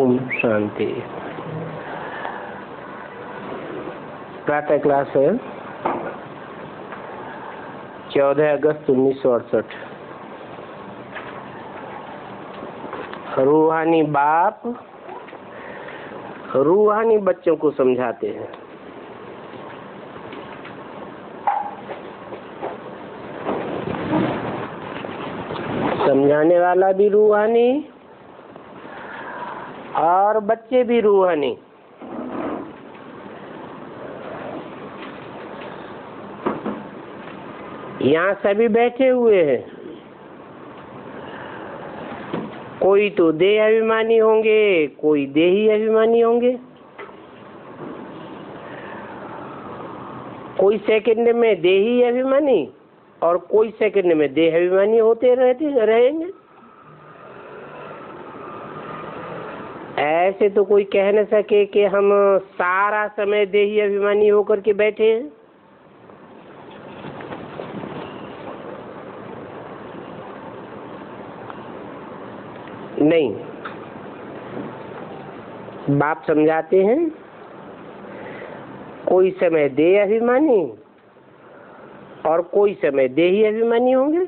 ओम शांति। प्रातः क्लास है 14 अगस्त 1968। रूहानी बाप रूहानी बच्चों को समझाते हैं। समझाने वाला भी रूहानी और बच्चे भी रूहानी। यहाँ सभी बैठे हुए हैं। कोई तो देह अभिमानी होंगे, कोई देही अभिमानी होंगे। कोई सेकंड में देही अभिमानी और कोई सेकंड में देह अभिमानी होते रहेंगे। ऐसे तो कोई कह न सके कि हम सारा समय देही अभिमानी होकर के बैठे हैं। नहीं, बाप समझाते हैं कोई समय देह अभिमानी और कोई समय देही अभिमानी होंगे।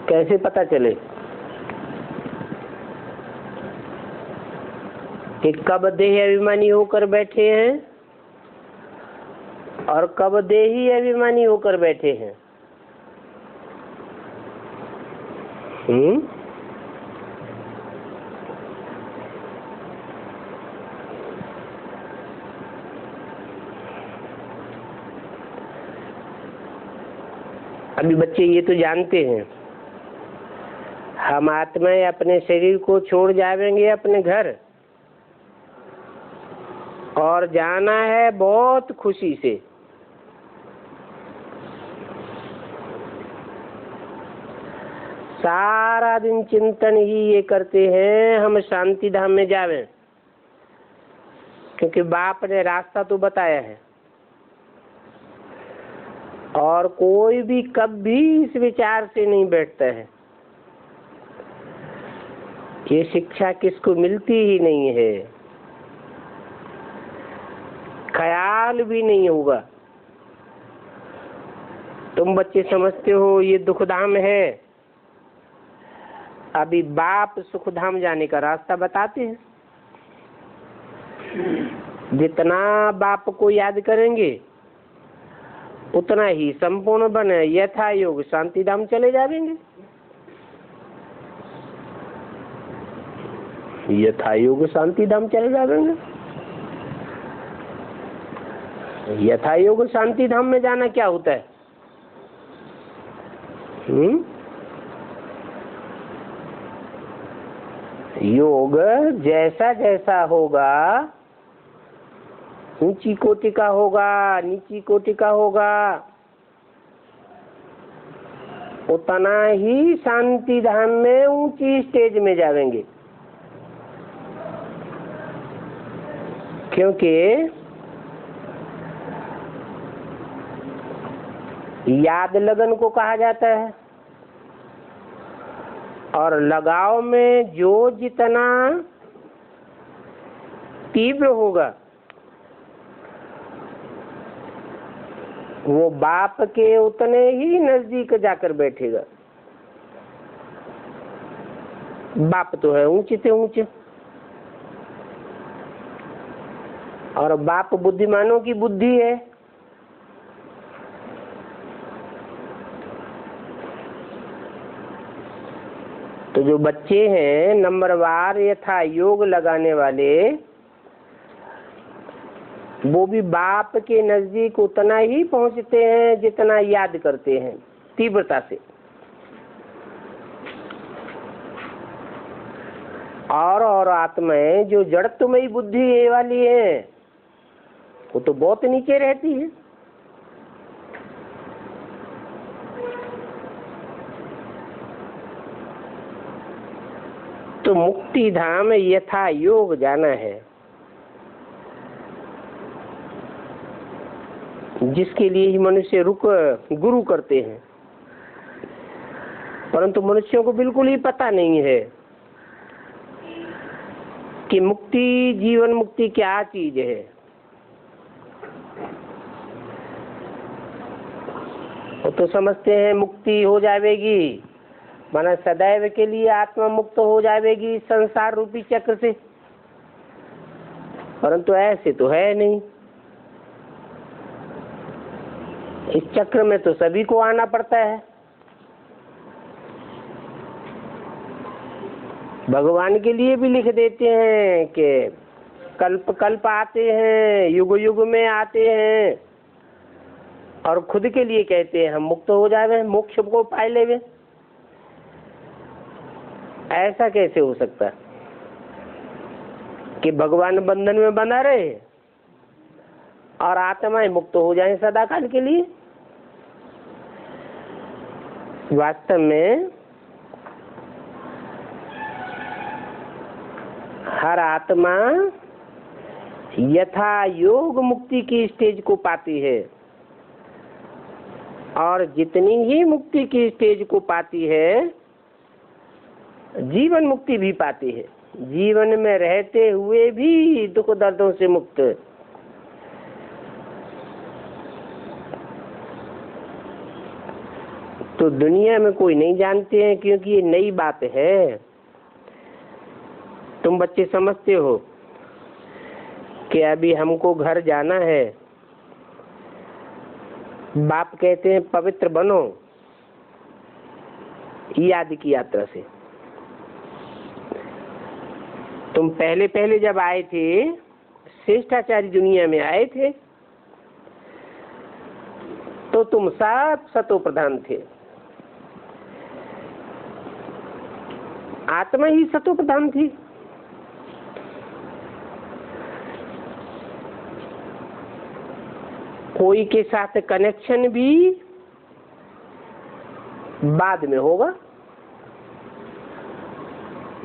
कैसे पता चले कि कब देह अभिमानी होकर बैठे हैं और कब देही अभिमानी होकर बैठे हैं? अभी बच्चे ये तो जानते हैं हम आत्माएं अपने शरीर को छोड़ जाएंगे अपने घर, और जाना है बहुत खुशी से। सारा दिन चिंतन ही ये करते हैं हम शांति धाम में जावें, क्योंकि बाप ने रास्ता तो बताया है। और कोई भी कभी इस विचार से नहीं बैठता है। ये शिक्षा किसको मिलती ही नहीं है, ख्याल भी नहीं होगा। तुम बच्चे समझते हो ये दुखधाम है। अभी बाप सुखधाम जाने का रास्ता बताते हैं। जितना बाप को याद करेंगे उतना ही संपूर्ण बने यथा योग शांति धाम चले जाएंगे। यथा योग शांति धाम चले जाएंगे। यथा योग शांति धाम में जाना क्या होता है? योग जैसा जैसा होगा, ऊंची कोटि का होगा, नीची कोटि का होगा, उतना ही शांति धाम में ऊंची स्टेज में जाएंगे। क्योंकि याद लगन को कहा जाता है, और लगाव में जो जितना तीव्र होगा वो बाप के उतने ही नजदीक जाकर बैठेगा। बाप तो है ऊंचे से ऊंचे, और बाप बुद्धिमानों की बुद्धि है। तो जो बच्चे हैं नंबरवार यथा योग लगाने वाले, वो भी बाप के नजदीक उतना ही पहुंचते हैं जितना याद करते हैं तीव्रता से। और आत्माएं जो जड़त्वमयी बुद्धि वाली है वो तो बहुत नीचे रहती है। तो मुक्ति धाम यथा योग जाना है, जिसके लिए ही मनुष्य रुक गुरु करते हैं। परंतु मनुष्यों को बिल्कुल ही पता नहीं है कि मुक्ति, जीवन मुक्ति क्या चीज है। वो तो समझते हैं मुक्ति हो जाएगी, माना सदैव के लिए आत्मा मुक्त हो जाएगी संसार रूपी चक्र से, परंतु ऐसे तो है नहीं। इस चक्र में तो सभी को आना पड़ता है। भगवान के लिए भी लिख देते हैं कि कल्प कल्प आते हैं, युग युग में आते हैं, और खुद के लिए कहते हैं हम मुक्त हो जावे, मोक्ष को पाए लेवे। ऐसा कैसे हो सकता है कि भगवान बंधन में बना रहे और आत्माएं मुक्त हो जाएं सदा काल के लिए? वास्तव में हर आत्मा यथा योग मुक्ति की स्टेज को पाती है, और जितनी ही मुक्ति की स्टेज को पाती है, जीवन मुक्ति भी पाती है, जीवन में रहते हुए भी दुख दर्दों से मुक्त। तो दुनिया में कोई नहीं जानते हैं, क्योंकि ये नई बात है। तुम बच्चे समझते हो कि अभी हमको घर जाना है, बाप कहते हैं पवित्र बनो याद की यात्रा से। तुम पहले पहले जब आए थे, श्रेष्ठाचार्य दुनिया में आए थे, तो तुम सब सतो प्रधान थे। आत्मा ही सतो प्रधान थी। कोई के साथ कनेक्शन भी बाद में होगा,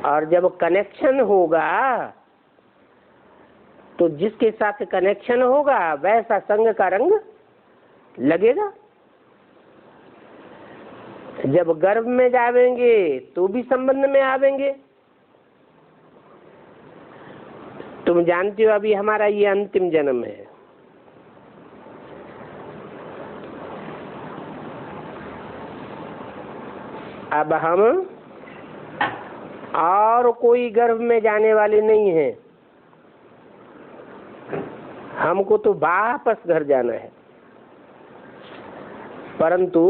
और जब कनेक्शन होगा तो जिसके साथ कनेक्शन होगा वैसा संग का रंग लगेगा। जब गर्भ में जावेंगे तो भी संबंध में आवेंगे। तुम जानते हो अभी हमारा ये अंतिम जन्म है। अब हम और कोई गर्भ में जाने वाले नहीं हैं, हमको तो वापस घर जाना है। परंतु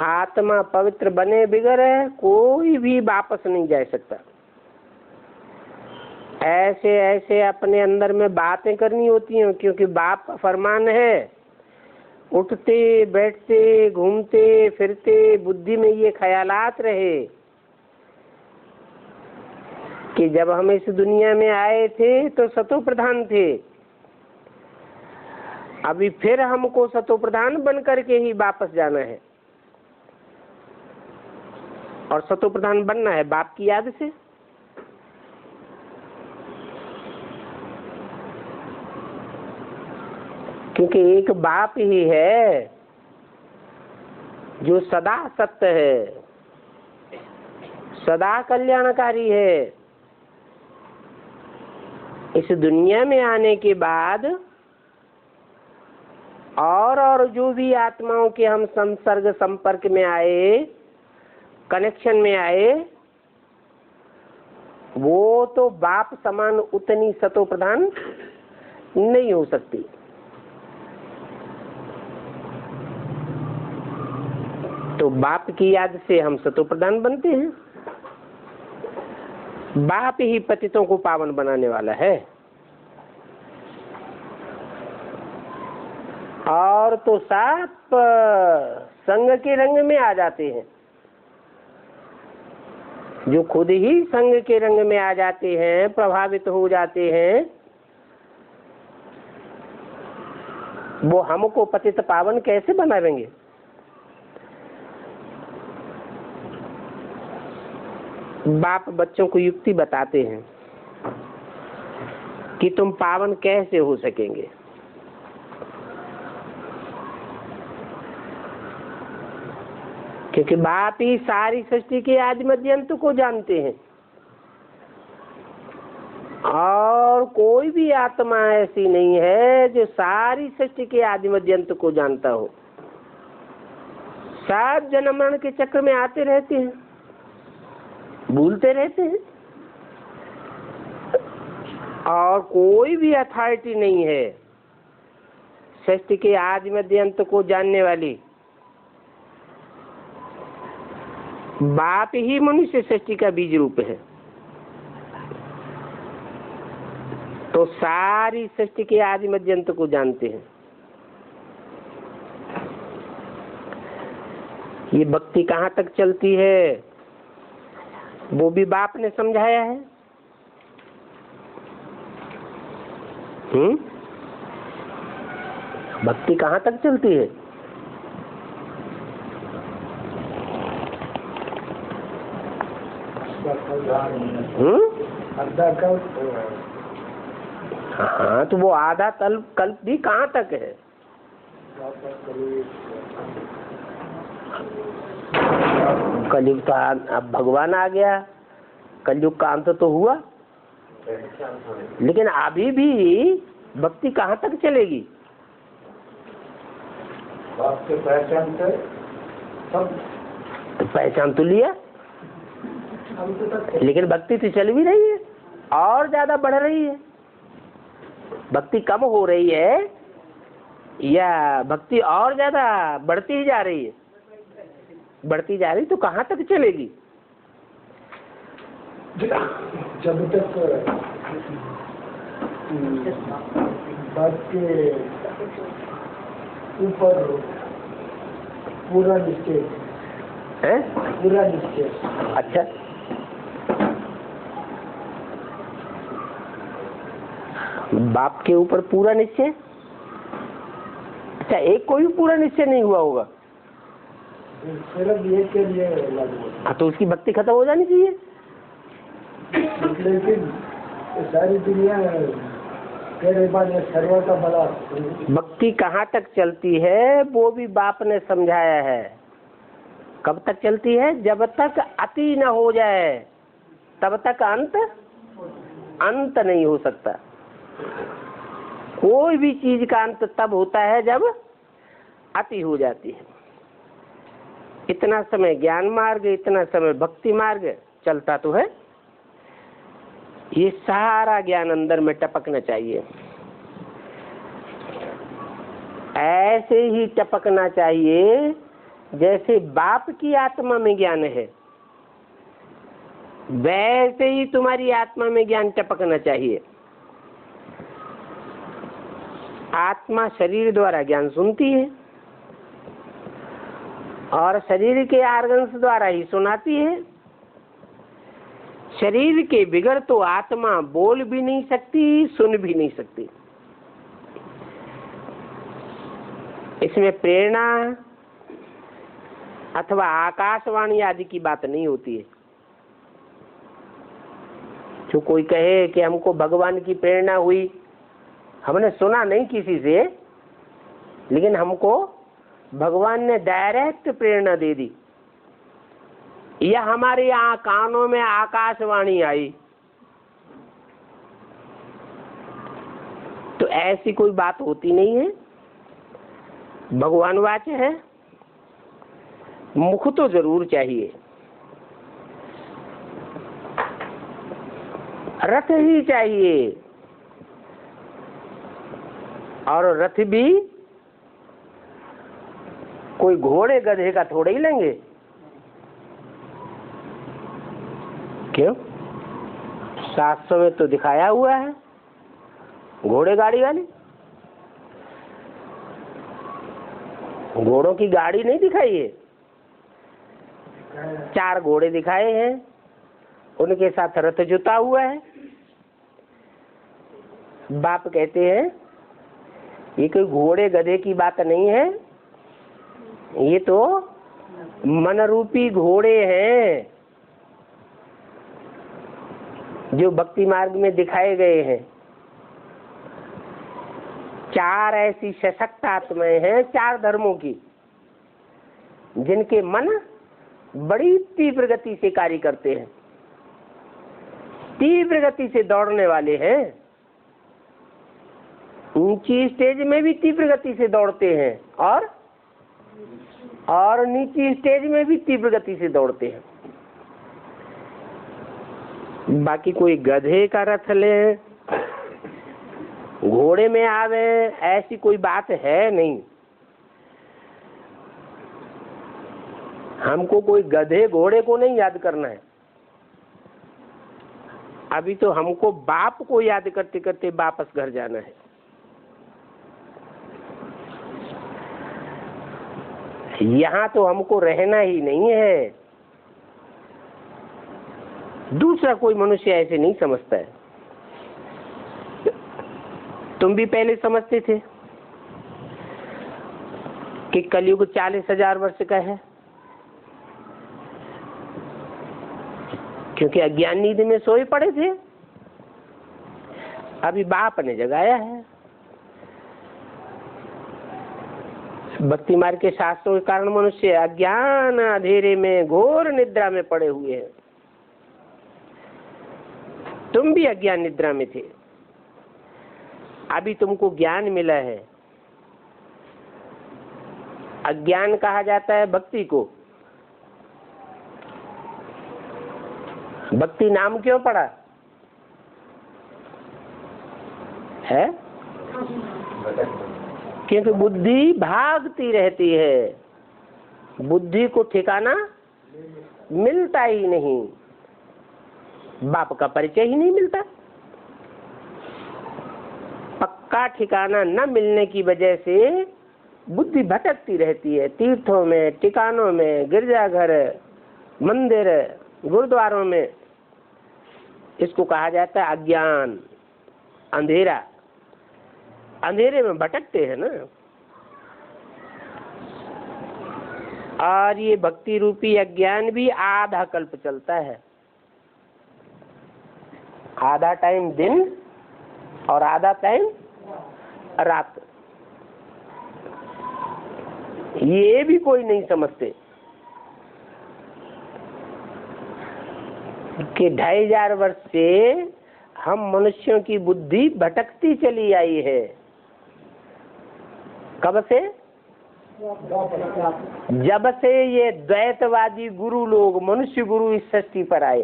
आत्मा पवित्र बने बिगर कोई भी वापस नहीं जा सकता। ऐसे ऐसे अपने अंदर में बातें करनी होती हैं, क्योंकि बाप का फरमान है, उठते बैठते घूमते फिरते बुद्धि में ये ख्यालात रहे कि जब हम इस दुनिया में आए थे तो सतो प्रधान थे, अभी फिर हमको सतो प्रधान बन करके ही वापस जाना है, और सतो प्रधान बनना है बाप की याद से। क्योंकि एक बाप ही है जो सदा सत्य है, सदा कल्याणकारी है। इस दुनिया में आने के बाद और जो भी आत्माओं के हम संसर्ग संपर्क में आए, कनेक्शन में आए, वो तो बाप समान उतनी सतो प्रधान नहीं हो सकती। तो बाप की याद से हम सतो प्रधान बनते हैं। बाप ही पतितों को पावन बनाने वाला है, और तो साफ संग के रंग में आ जाते हैं। जो खुद ही संग के रंग में आ जाते हैं, प्रभावित हो जाते हैं, वो हमको पतित पावन कैसे बनाएंगे? बाप बच्चों को युक्ति बताते हैं कि तुम पावन कैसे हो सकेंगे। क्योंकि बाप ही सारी सृष्टि के आदि मध्य अंत को जानते हैं, और कोई भी आत्मा ऐसी नहीं है जो सारी सृष्टि के आदि मध्य अंत को जानता हो। सब जन्म मरण के चक्र में आते रहते हैं, भूलते रहते हैं, और कोई भी अथॉरिटी नहीं है सृष्टि के आदि मध्य अंत को जानने वाली। बाप ही मनुष्य सृष्टि का बीज रूप है। तो सारी सृष्टि के आदि मध्य अंत को जानते हैं। ये भक्ति कहाँ तक चलती है वो भी बाप ने समझाया है। भक्ति कहाँ तक चलती है? हाँ, तो वो आधा कल्प भी कहाँ तक है? कलयुग तो अब भगवान आ गया, कलयुग का अंत तो हुआ, लेकिन अभी भी भक्ति कहाँ तक चलेगी? आपके पहचान से सब तो पहचान तो लिया, लेकिन भक्ति तो चल भी रही है और ज्यादा बढ़ रही है। भक्ति कम हो रही है या भक्ति और ज्यादा बढ़ती ही जा रही है? बढ़ती जा रही, तो कहाँ तक चलेगी? जब तक बात के ऊपर पूरा निश्चय है, पूरा निश्चय। अच्छा, बाप के ऊपर पूरा निश्चय? अच्छा, एक कोई पूरा निश्चय नहीं हुआ होगा, सिर्फ ये के लिए लागू। हाँ, तो उसकी भक्ति खत्म हो जानी चाहिए। लेकिन सारी दुनिया तेरे बाद सर्व का बड़ा। भक्ति कहाँ तक चलती है वो भी बाप ने समझाया है। कब तक चलती है? जब तक अति न हो जाए तब तक अंत नहीं हो सकता। कोई भी चीज का अंत तब होता है जब अति हो जाती है। इतना समय ज्ञान मार्ग, इतना समय भक्ति मार्ग चलता तो है, ये सारा ज्ञान अंदर में टपकना चाहिए। ऐसे ही टपकना चाहिए जैसे बाप की आत्मा में ज्ञान है, वैसे ही तुम्हारी आत्मा में ज्ञान टपकना चाहिए। आत्मा शरीर द्वारा ज्ञान सुनती है और शरीर के आर्गन्स द्वारा ही सुनाती है। शरीर के बिगड़ तो आत्मा बोल भी नहीं सकती, सुन भी नहीं सकती। इसमें प्रेरणा अथवा आकाशवाणी आदि की बात नहीं होती है। जो कोई कहे कि हमको भगवान की प्रेरणा हुई, हमने सुना नहीं किसी से, लेकिन हमको भगवान ने डायरेक्ट प्रेरणा दे दी, या हमारे यहाँ कानों में आकाशवाणी आई, तो ऐसी कोई बात होती नहीं है। भगवान वाच्य है, मुख तो जरूर चाहिए, रथ ही चाहिए, और रथ भी कोई घोड़े गधे का थोड़ा ही लेंगे। क्यों? 700 में तो दिखाया हुआ है घोड़े गाड़ी वाली। घोड़ों की गाड़ी नहीं दिखाई है, 4 घोड़े दिखाए हैं, उनके साथ रथ जुता हुआ है। बाप कहते हैं ये कोई घोड़े गधे की बात नहीं है, ये तो मन रूपी घोड़े हैं जो भक्ति मार्ग में दिखाए गए हैं। 4 ऐसी सशक्त आत्माएं हैं 4 धर्मों की, जिनके मन बड़ी तीव्र गति से कार्य करते हैं, तीव्र गति से दौड़ने वाले हैं, ऊंची स्टेज में भी तीव्र गति से दौड़ते हैं और नीची स्टेज में भी तीव्र गति से दौड़ते हैं। बाकी कोई गधे का रथ ले, घोड़े में आवे, ऐसी कोई बात है नहीं। हमको कोई गधे घोड़े को नहीं याद करना है। अभी तो हमको बाप को याद करते करते वापस घर जाना है। यहाँ तो हमको रहना ही नहीं है। दूसरा कोई मनुष्य ऐसे नहीं समझता है। तुम भी पहले समझते थे कि कलयुग 40,000 वर्ष का है, क्योंकि अज्ञान नींद में सोए पड़े थे। अभी बाप ने जगाया है। भक्ति मार्ग के शास्त्रों के कारण मनुष्य अज्ञान अंधेरे में घोर निद्रा में पड़े हुए हैं। तुम भी अज्ञान निद्रा में थे, अभी तुमको ज्ञान मिला है। अज्ञान कहा जाता है भक्ति को। भक्ति नाम क्यों पड़ा है? क्योंकि बुद्धि भागती रहती है, बुद्धि को ठिकाना मिलता ही नहीं, बाप का परिचय ही नहीं मिलता। पक्का ठिकाना न मिलने की वजह से बुद्धि भटकती रहती है, तीर्थों में, ठिकानों में, गिरजाघर, मंदिर, गुरुद्वारों में। इसको कहा जाता है अज्ञान, अंधेरा। अंधेरे में भटकते हैं ना। और ये भक्ति रूपी अज्ञान भी आधा कल्प चलता है। आधा टाइम दिन और आधा टाइम रात। ये भी कोई नहीं समझते कि 2500 वर्ष से हम मनुष्यों की बुद्धि भटकती चली आई है। कब से? जब से ये द्वैतवादी गुरु लोग, मनुष्य गुरु इस सृष्टि पर आए,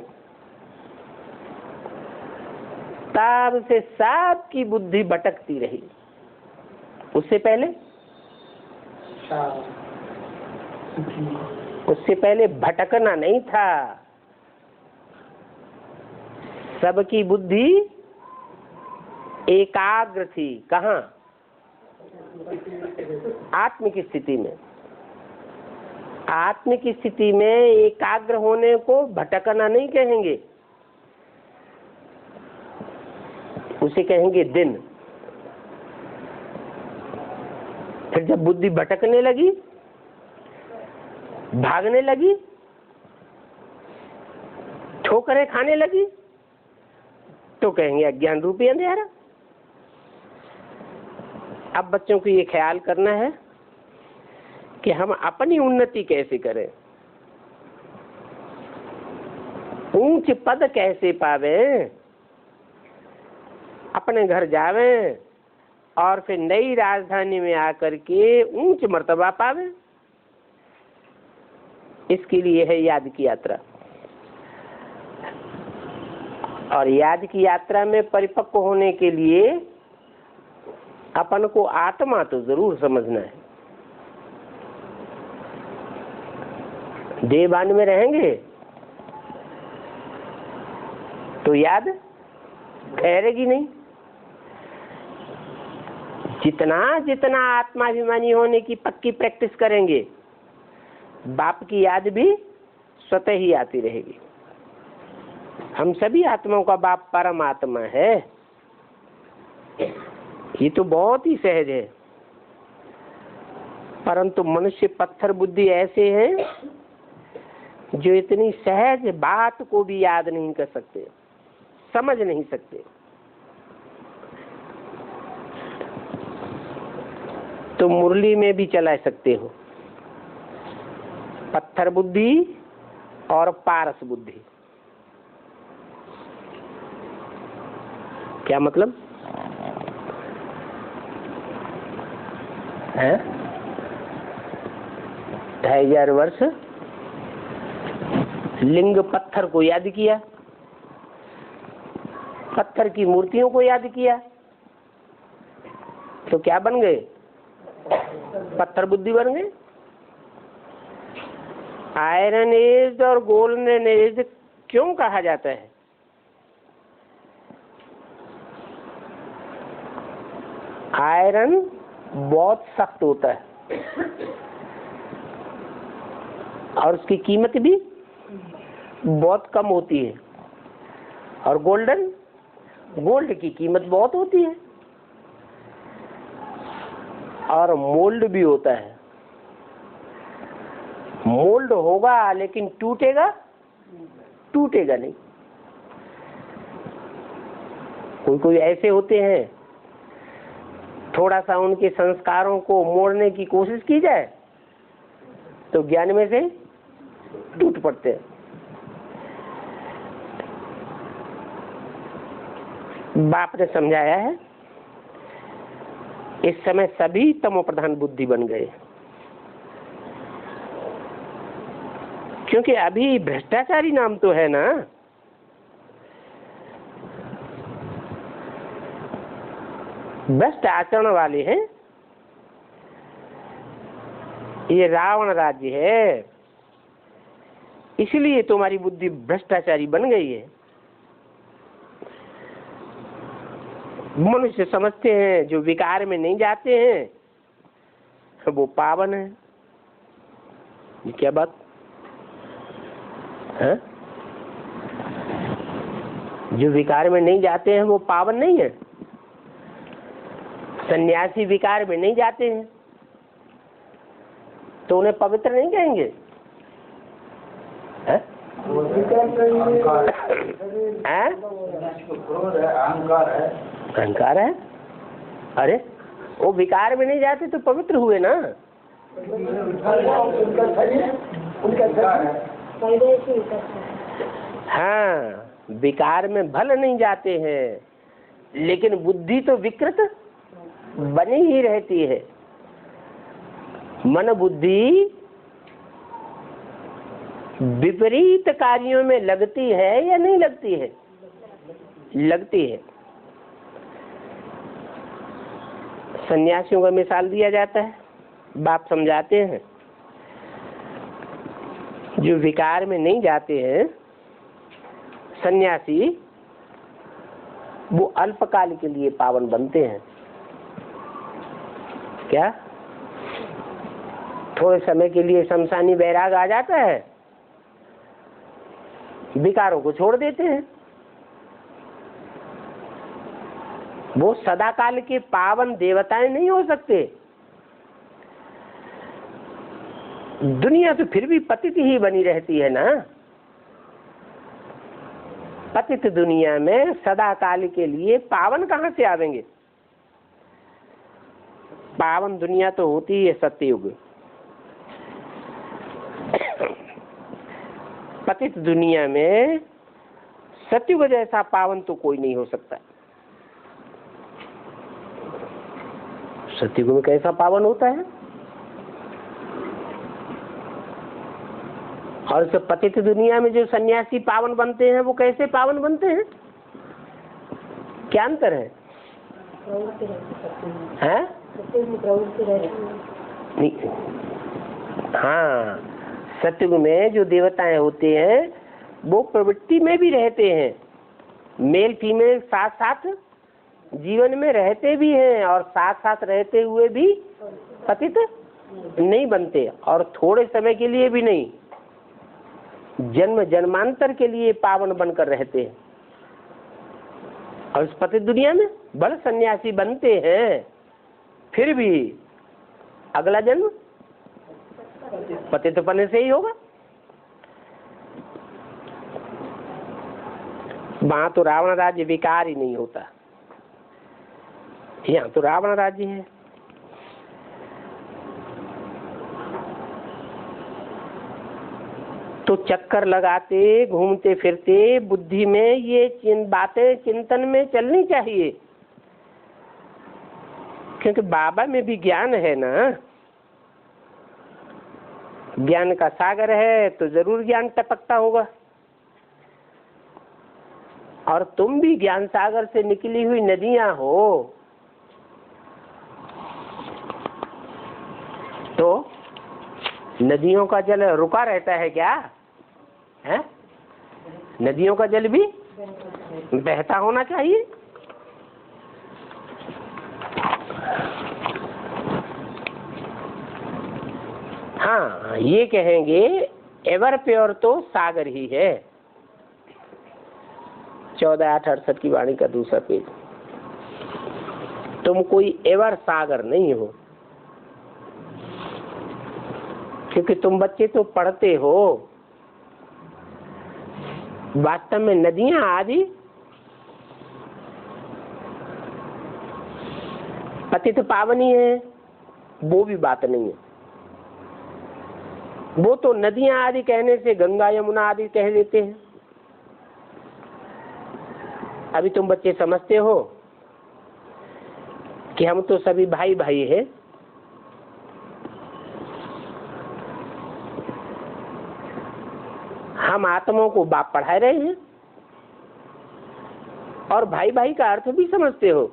तब से सबकी बुद्धि भटकती रही। उससे पहले भटकना नहीं था। सबकी बुद्धि एकाग्र थी। कहाँ? आत्मिक स्थिति में। आत्मिक स्थिति में एकाग्र होने को भटकना नहीं कहेंगे, उसे कहेंगे दिन। फिर जब बुद्धि भटकने लगी, भागने लगी, ठोकरें खाने लगी, तो कहेंगे अज्ञान रूपी अंधेरा। अब बच्चों को ये ख्याल करना है कि हम अपनी उन्नति कैसे करें, ऊंच पद कैसे पावे, अपने घर जावें और फिर नई राजधानी में आकर के ऊंच मर्तबा पावे। इसके लिए है याद की यात्रा। और याद की यात्रा में परिपक्व होने के लिए अपन को आत्मा तो जरूर समझना है। देवान में रहेंगे तो याद ठहरेगी नहीं। जितना जितना आत्माभिमानी होने की पक्की प्रैक्टिस करेंगे, बाप की याद भी स्वतः ही आती रहेगी। हम सभी आत्माओं का बाप परमात्मा है, ये तो बहुत ही सहज है। परंतु मनुष्य पत्थर बुद्धि ऐसे हैं जो इतनी सहज बात को भी याद नहीं कर सकते, समझ नहीं सकते। तो मुरली में भी चला सकते हो। पत्थर बुद्धि और पारस बुद्धि। क्या मतलब है? 2500 वर्ष लिंग पत्थर को याद किया, पत्थर की मूर्तियों को याद किया, तो क्या बन गए? पत्थर बुद्धि बन गए। आयरन एज और गोल्डन एज क्यों कहा जाता है? आयरन बहुत सख्त होता है और उसकी कीमत भी बहुत कम होती है, और गोल्ड की कीमत बहुत होती है, और मोल्ड भी होता है। मोल्ड होगा लेकिन टूटेगा नहीं। कोई ऐसे होते हैं, थोड़ा सा उनके संस्कारों को मोड़ने की कोशिश की जाए तो ज्ञान में से टूट पड़ते हैं। बाप ने समझाया है, इस समय सभी तमो प्रधान बुद्धि बन गए, क्योंकि अभी भ्रष्टाचारी नाम तो है ना। भ्रष्ट आचरण वाले हैं। ये रावण राज्य है, इसलिए तुम्हारी बुद्धि भ्रष्टाचारी बन गई है। मनुष्य समझते हैं जो विकार में नहीं जाते हैं वो पावन है। ये क्या बात है? जो विकार में नहीं जाते हैं वो पावन नहीं है। सन्यासी विकार में नहीं जाते हैं तो उन्हें पवित्र नहीं कहेंगे? अहंकार है। अरे वो विकार में नहीं जाते तो पवित्र हुए ना। हाँ, विकार में भले नहीं जाते हैं, लेकिन बुद्धि तो विकृत बनी ही रहती है। मन बुद्धि विपरीत कार्यों में लगती है या नहीं लगती है? लगती है। सन्यासियों का मिसाल दिया जाता है, बाप समझाते हैं, जो विकार में नहीं जाते हैं सन्यासी, वो अल्पकाल के लिए पावन बनते हैं। क्या? थोड़े समय के लिए शमशानी वैराग आ जाता है, विकारों को छोड़ देते हैं। वो सदाकाल के पावन देवताएं नहीं हो सकते। दुनिया तो फिर भी पतित ही बनी रहती है ना। पतित दुनिया में सदाकाल के लिए पावन कहां से आवेंगे? पावन दुनिया तो होती है सत्ययुग। पतित दुनिया में सत्ययुग जैसा पावन तो कोई नहीं हो सकता। सत्ययुग में कैसा पावन होता है? और इस पतित दुनिया में जो सन्यासी पावन बनते हैं वो कैसे पावन बनते हैं? क्या अंतर है? हैं? नहीं, हाँ, सत्युग में जो देवताएं होते हैं वो प्रवृत्ति में भी रहते हैं, मेल फीमेल साथ साथ जीवन में रहते भी हैं, और साथ साथ रहते हुए भी पतित नहीं बनते, और थोड़े समय के लिए भी नहीं, जन्म जन्मांतर के लिए पावन बनकर रहते हैं। और इस पतित दुनिया में बड़े सन्यासी बनते हैं, फिर भी अगला जन्म पतित पने से ही होगा। वहां तो रावण राज्य विकार ही नहीं होता, यहाँ तो रावण राज्य है। तो चक्कर लगाते घूमते फिरते बुद्धि में ये बातें चिंतन में चलनी चाहिए, क्योंकि बाबा में भी ज्ञान है ना, ज्ञान का सागर है तो जरूर ज्ञान टपकता होगा। और तुम भी ज्ञान सागर से निकली हुई नदियां हो, तो नदियों का जल रुका रहता है क्या है? नदियों का जल भी बहता होना चाहिए। हाँ, ये कहेंगे एवर प्योर तो सागर ही है। 14/8/68 की वाणी का दूसरा पेज। तुम कोई एवर सागर नहीं हो, क्योंकि तुम बच्चे तो पढ़ते हो। वास्तव में नदियां आदि पतित पावनी है, वो भी बात नहीं है। वो तो नदियां आदि कहने से गंगा यमुना आदि कह देते हैं। अभी तुम बच्चे समझते हो कि हम तो सभी भाई भाई हैं। हम आत्माओं को बाप पढ़ा रहे हैं, और भाई भाई का अर्थ भी समझते हो।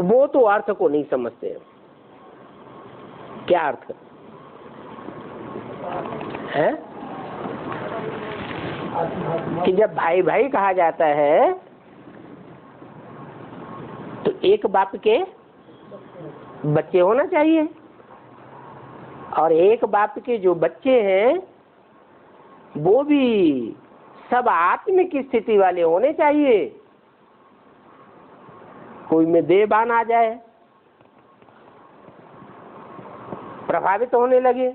वो तो अर्थ को नहीं समझते हैं। क्या अर्थ है कि जब भाई भाई कहा जाता है तो एक बाप के बच्चे होना चाहिए, और एक बाप के जो बच्चे हैं वो भी सब आत्मिक स्थिति वाले होने चाहिए। कोई में देहबान आ जाए, प्रभावित होने लगे,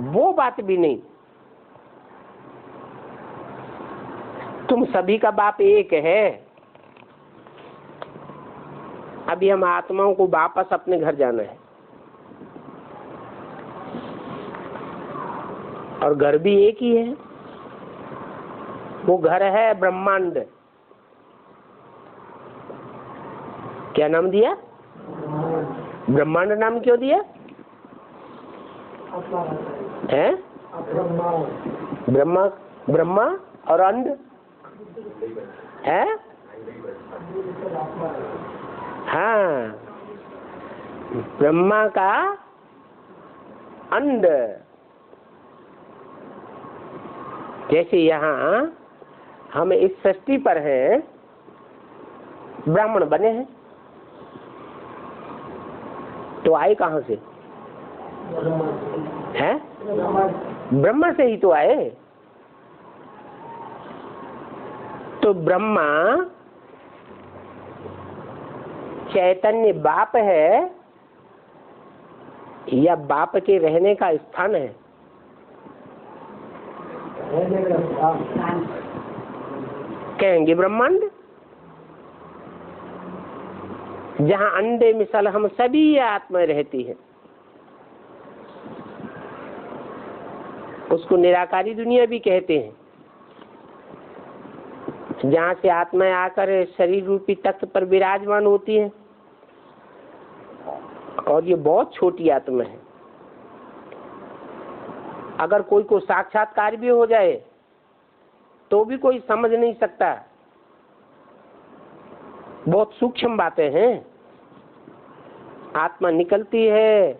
वो बात भी नहीं। तुम सभी का बाप एक है। अभी हम आत्माओं को वापस अपने घर जाना है, और घर भी एक ही है। वो घर है ब्रह्मांड। क्या नाम दिया? ब्रह्मांड नाम क्यों दिया है? ब्रह्मा, ब्रह्मा और अंड है। हाँ, ब्रह्मा का अंड। जैसे यहाँ हम इस सृष्टि पर हैं, ब्राह्मण बने हैं, तो आए कहाँ से? हैं? ब्रह्मा से ही तो आए। तो ब्रह्मा चैतन्य बाप है या बाप के रहने का स्थान है? कहेंगे ब्रह्मांड, जहां अंडे मिसल हम सभी आत्माएं रहती हैं। उसको निराकारी दुनिया भी कहते हैं, जहां से आत्माएं आकर शरीर रूपी तख्त पर विराजमान होती हैं। और ये बहुत छोटी आत्मा है। अगर कोई को साक्षात्कार भी हो जाए तो भी कोई समझ नहीं सकता। बहुत सूक्ष्म बातें हैं। आत्मा निकलती है,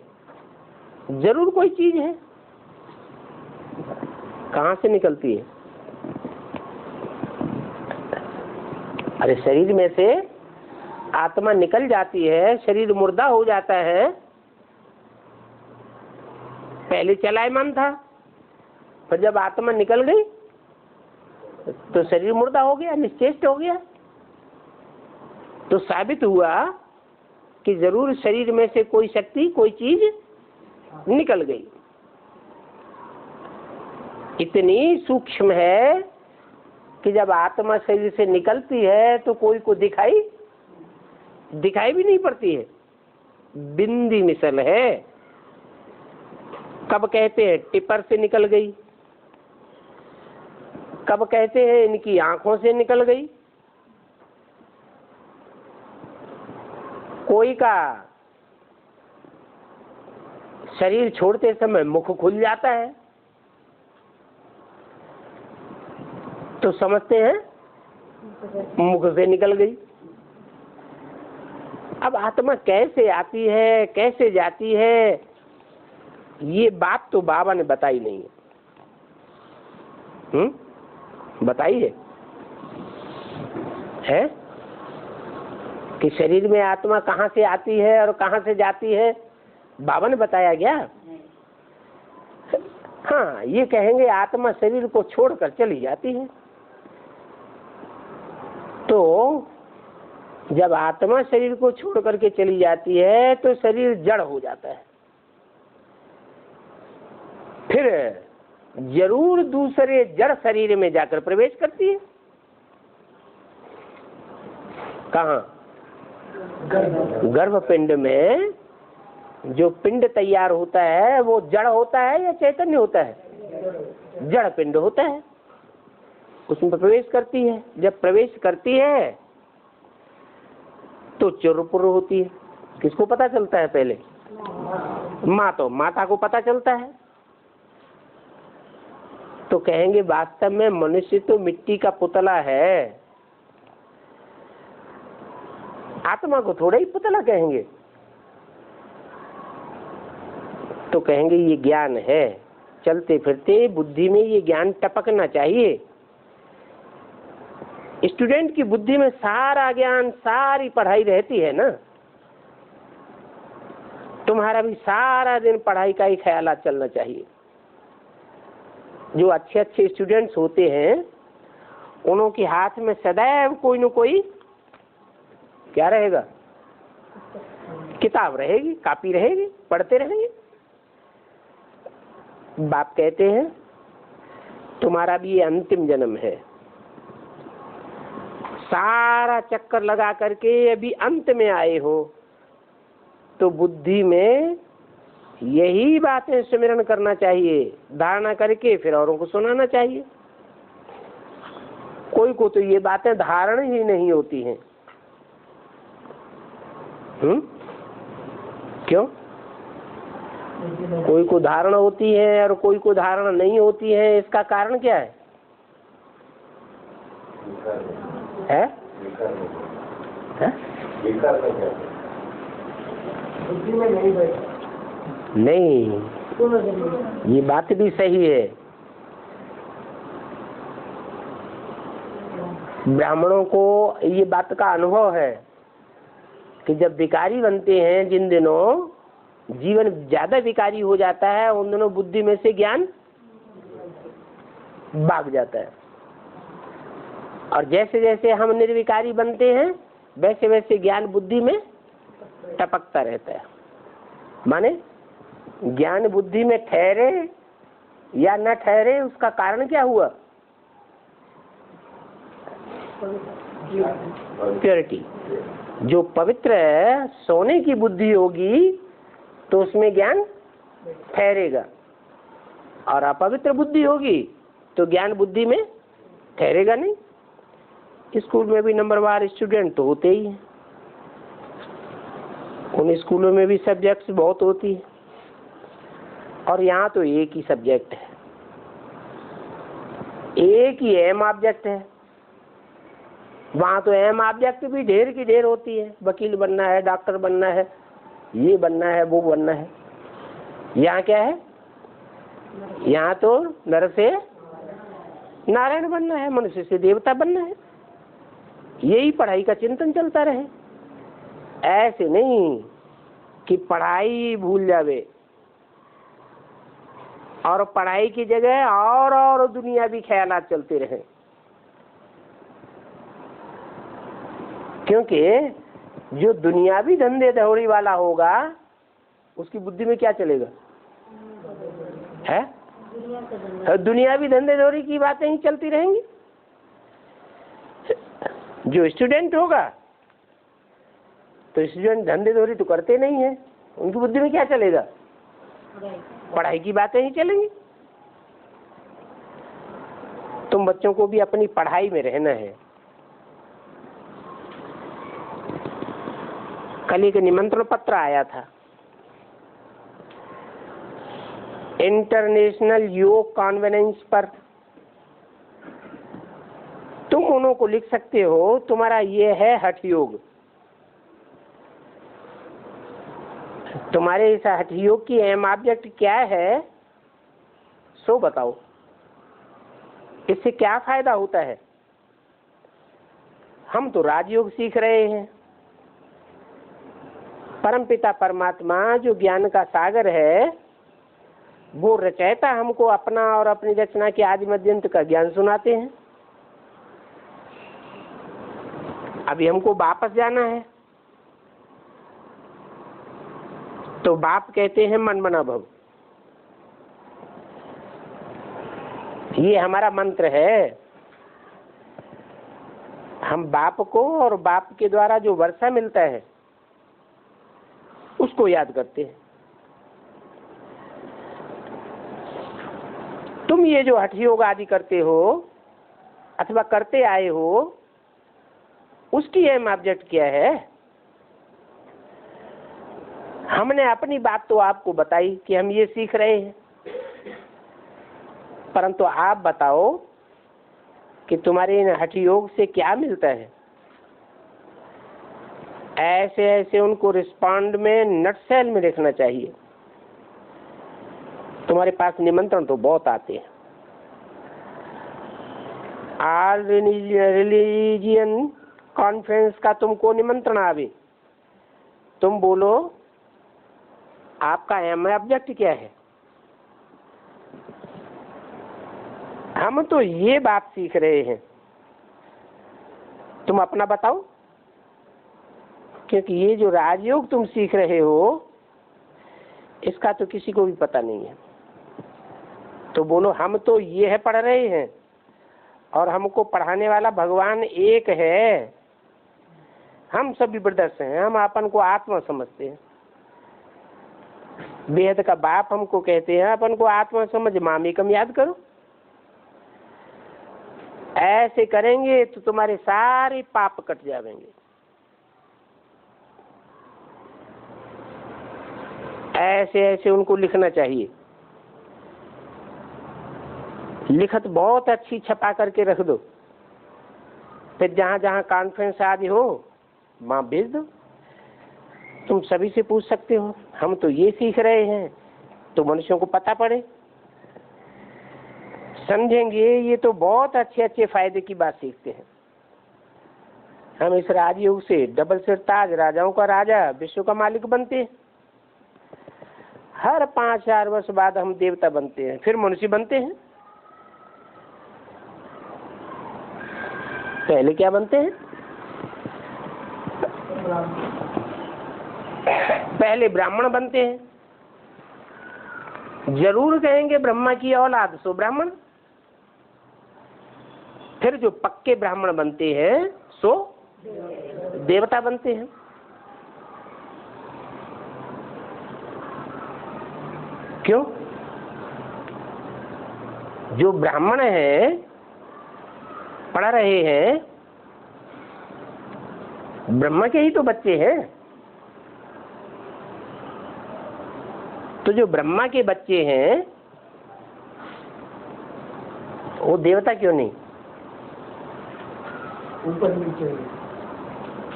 जरूर कोई चीज है। कहां से निकलती है? अरे शरीर में से आत्मा निकल जाती है, शरीर मुर्दा हो जाता है। पहले चलायमान था, पर जब आत्मा निकल गई तो शरीर मुर्दा हो गया, निश्चेष्ट हो गया। तो साबित हुआ कि जरूर शरीर में से कोई शक्ति, कोई चीज निकल गई। इतनी सूक्ष्म है कि जब आत्मा शरीर से निकलती है तो कोई को दिखाई भी नहीं पड़ती है। बिंदी मिसल है। कब कहते हैं टिपर से निकल गई, कब कहते हैं इनकी आंखों से निकल गई। कोई का शरीर छोड़ते समय मुख खुल जाता है तो समझते हैं मुख से निकल गई। अब आत्मा कैसे आती है कैसे जाती है ये बात तो बाबा ने बताई नहीं है। बताई है कि शरीर में आत्मा कहाँ से आती है और कहाँ से जाती है, बाबा ने बताया क्या? हाँ, ये कहेंगे आत्मा शरीर को छोड़कर चली जाती है। तो जब आत्मा शरीर को छोड़ करके चली जाती है तो शरीर जड़ हो जाता है, फिर जरूर दूसरे जड़ शरीर में जाकर प्रवेश करती है। कहाँ? गर्भपिंड में जो पिंड तैयार होता है वो जड़ होता है या चैतन्य होता है? जड़ पिंड होता है, उसमें प्रवेश करती है। जब प्रवेश करती है तो चुरपुर होती है। किसको पता चलता है पहले? माता को पता चलता है। तो कहेंगे वास्तव में मनुष्य तो मिट्टी का पुतला है, आत्मा को थोड़ा ही पुतला कहेंगे। तो कहेंगे ये ज्ञान है, चलते फिरते बुद्धि में ये ज्ञान टपकना चाहिए। स्टूडेंट की बुद्धि में सारा ज्ञान सारी पढ़ाई रहती है ना, तुम्हारा भी सारा दिन पढ़ाई का ही ख्याल चलना चाहिए। जो अच्छे अच्छे स्टूडेंट्स होते हैं उन्हों के हाथ में सदैव कोई न कोई क्या रहेगा? किताब रहेगी, कॉपी रहेगी, पढ़ते रहेंगे। बाप कहते हैं तुम्हारा भी ये अंतिम जन्म है, सारा चक्कर लगा करके अभी अंत में आए हो तो बुद्धि में यही बातें स्मरण करना चाहिए, धारणा करके फिर औरों को सुनाना चाहिए। कोई को तो ये बातें धारण ही नहीं होती हैं। क्यों? कोई को धारणा होती है और कोई को धारणा नहीं होती है, इसका कारण क्या है? है? नहीं, ये बात भी सही है। ब्राह्मणों को ये बात का अनुभव है कि जब विकारी बनते हैं, जिन दिनों जीवन ज्यादा विकारी हो जाता है, उन दिनों बुद्धि में से ज्ञान भाग जाता है। और जैसे जैसे हम निर्विकारी बनते हैं वैसे वैसे ज्ञान बुद्धि में टपकता रहता है। माने ज्ञान बुद्धि में ठहरे या न ठहरे, उसका कारण क्या हुआ? प्योरिटी। जो पवित्र सोने की बुद्धि होगी तो उसमें ज्ञान ठहरेगा, और अपवित्र बुद्धि होगी तो ज्ञान बुद्धि में ठहरेगा नहीं। स्कूल में भी नंबरवार स्टूडेंट तो होते ही हैं, उन स्कूलों में भी सब्जेक्ट्स बहुत होती है, और यहाँ तो एक ही सब्जेक्ट है, एक ही एम ऑब्जेक्ट है। वहाँ तो एम ऑब्जेक्ट भी ढेर की ढेर होती है, वकील बनना है, डॉक्टर बनना है, ये बनना है, वो बनना है। यहाँ क्या है? यहाँ तो नर से नारायण बनना है, मनुष्य से देवता बनना है। यही पढ़ाई का चिंतन चलता रहे। ऐसे नहीं कि पढ़ाई भूल जावे और पढ़ाई की जगह और दुनिया भी ख्यालात चलते रहे। क्योंकि जो दुनियावी धंधे दौड़ी वाला होगा उसकी बुद्धि में क्या चलेगा? है? दुनियावी धंधे दौड़ी की बातें ही चलती रहेंगी। जो स्टूडेंट होगा तो स्टूडेंट धंधे दौड़ी तो करते नहीं है, उनकी बुद्धि में क्या चलेगा? पढ़ाई की बातें ही चलेंगी। तुम बच्चों को भी अपनी पढ़ाई में रहना है। कल एक निमंत्रण पत्र आया था, इंटरनेशनल योग कॉन्फ्रेंस पर। तुम उन्हों को लिख सकते हो, तुम्हारा ये है हठ योग। तुम्हारे इस हठ योग की एम ऑब्जेक्ट क्या है, सो बताओ। इससे क्या फायदा होता है? हम तो राजयोग सीख रहे हैं। परमपिता परमात्मा जो ज्ञान का सागर है, वो रचयिता हमको अपना और अपनी रचना के आदि मध्यंत का ज्ञान सुनाते हैं। अभी हमको वापस जाना है, तो बाप कहते हैं मन मना भव। ये हमारा मंत्र है। हम बाप को और बाप के द्वारा जो वर्षा मिलता है उसको याद करते हैं। तुम ये जो हठ योग आदि करते हो अथवा करते आए हो, उसकी एम ऑब्जेक्ट क्या है? हमने अपनी बात तो आपको बताई कि हम ये सीख रहे हैं, परंतु आप बताओ कि तुम्हारे इन हठ योग से क्या मिलता है। ऐसे ऐसे उनको रिस्पॉन्ड में नटसेल में लिखना चाहिए। तुम्हारे पास निमंत्रण तो बहुत आते हैं। ऑल रिलीजियन कॉन्फ्रेंस का तुमको निमंत्रण आवे, तुम बोलो आपका एम ऑब्जेक्ट क्या है। हम तो ये बात सीख रहे हैं, तुम अपना बताओ। क्योंकि ये जो राजयोग तुम सीख रहे हो इसका तो किसी को भी पता नहीं है। तो बोलो हम तो ये है पढ़ रहे हैं और हमको पढ़ाने वाला भगवान एक है। हम सभी ब्रदर्स हैं, हम अपन को आत्मा समझते हैं। बेहद का बाप हमको कहते हैं अपन को आत्मा समझ मामेकम याद करो। ऐसे करेंगे तो तुम्हारे सारे पाप कट जाएंगे। ऐसे ऐसे उनको लिखना चाहिए। लिखत बहुत अच्छी छपा करके रख दो, फिर जहां जहां कॉन्फ्रेंस आदि हो वहां भेज दो। तुम सभी से पूछ सकते हो, हम तो ये सीख रहे हैं, तो मनुष्यों को पता पड़े, समझेंगे ये तो बहुत अच्छे अच्छे फायदे की बात सीखते हैं। हम इस राजयोग से डबल सिर ताज, राजाओं का राजा, विश्व का मालिक बनते हैं। हर 5-4 वर्ष बाद हम देवता बनते हैं, फिर मनुष्य बनते हैं। पहले क्या बनते हैं? पहले ब्राह्मण बनते हैं। जरूर कहेंगे ब्रह्मा की औलाद सो ब्राह्मण। फिर जो पक्के ब्राह्मण बनते हैं सो देवता बनते हैं। क्यों? जो ब्राह्मण है, पढ़ रहे हैं, ब्रह्मा के ही तो बच्चे हैं। तो जो ब्रह्मा के बच्चे हैं वो देवता क्यों नहीं? ऊपर नीचे